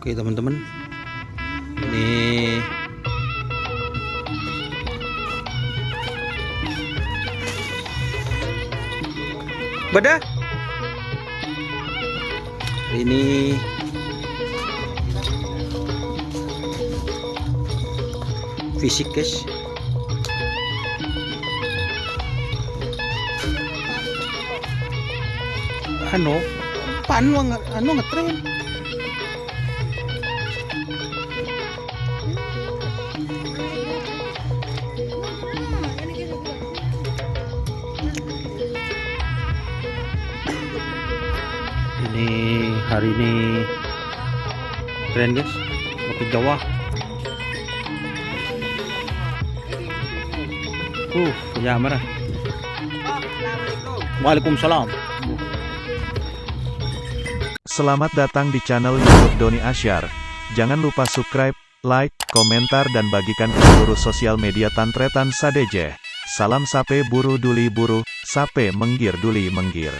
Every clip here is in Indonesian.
Oke teman-teman, ini Bada. Ini fisik guys. Anu ngetren. Ini hari ini keren guys, mau ke Jawa. Ya marah. Waalaikumsalam. Selamat datang di channel YouTube Doni Asyar. Jangan lupa subscribe, like, komentar dan bagikan ke seluruh sosial media Tantretan Sadeje. Salam sape buru duli buru, sape menggir duli menggir.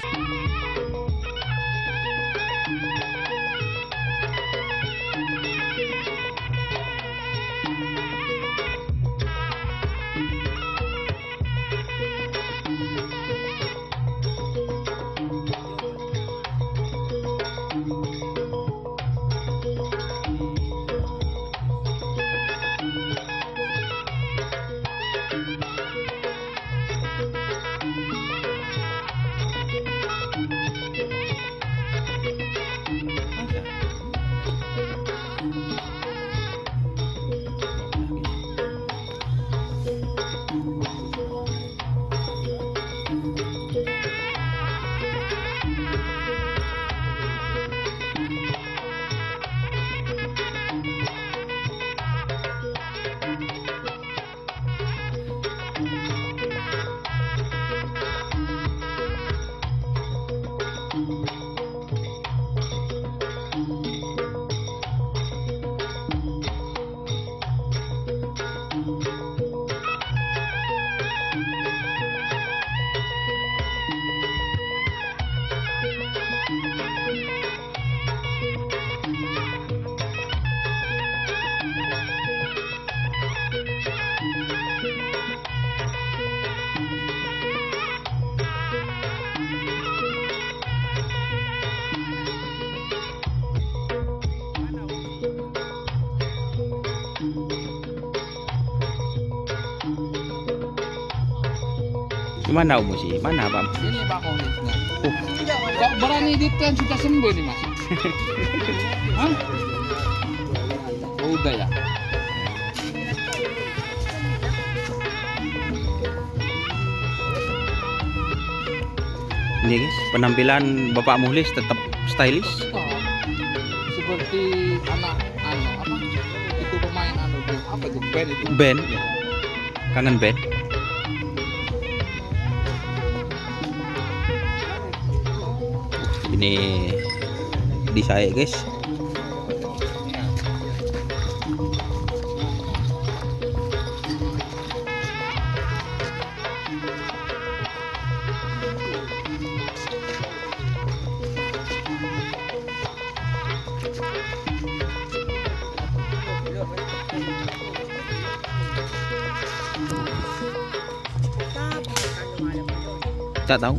Gimana Om sih? Mana Pak? Ini Pak Komisnya. Kok berani ditren sudah sembuh nih Mas? Hah? Oh, udah ya. Ini guys, penampilan Bapak Muhlis tetap stylish. Seperti anak apa? Itu pemain apa itu band itu? Band. Kangen band. Ini di saya guys. Tak tahu.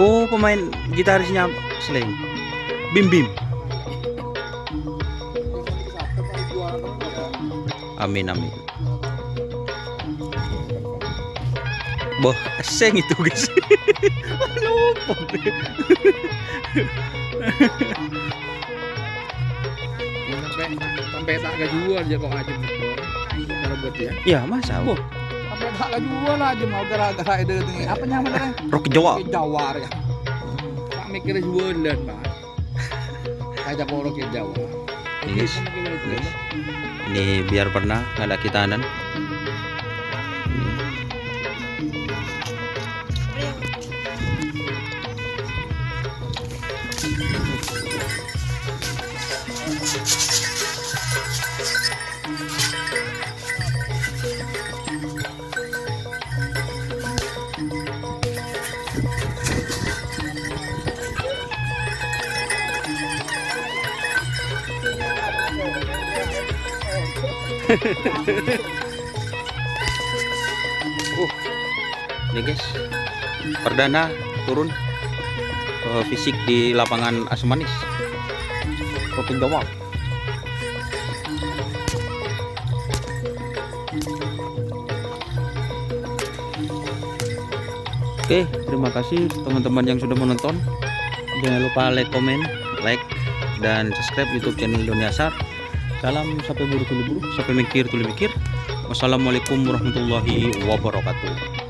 Oh, pemain gitarisnya Slang. Bim Bim. Amin amin. Boh, seng itu guys. Lupa. Sampai tak kejual aja kok aja kalau buat ya. Ya, masa? Boh, sampai tak kejual aja mau gara-gara itu apa namanya? Rock Jawa. Jawa ya. Pak mikir jualan, Pak. Kayak porok ke Jawa. Ini guys. Ini biar pernah ada kitanan. Ini. Ini guys, perdana turun fisik di lapangan Asam Manis Provinsi Jawa. Oke, terima kasih teman-teman yang sudah menonton. Jangan lupa like, dan subscribe YouTube channel Doni Asyar. Salam sampai buru tuli buru, sampai mikir tuli mikir. Wassalamualaikum warahmatullahi wabarakatuh.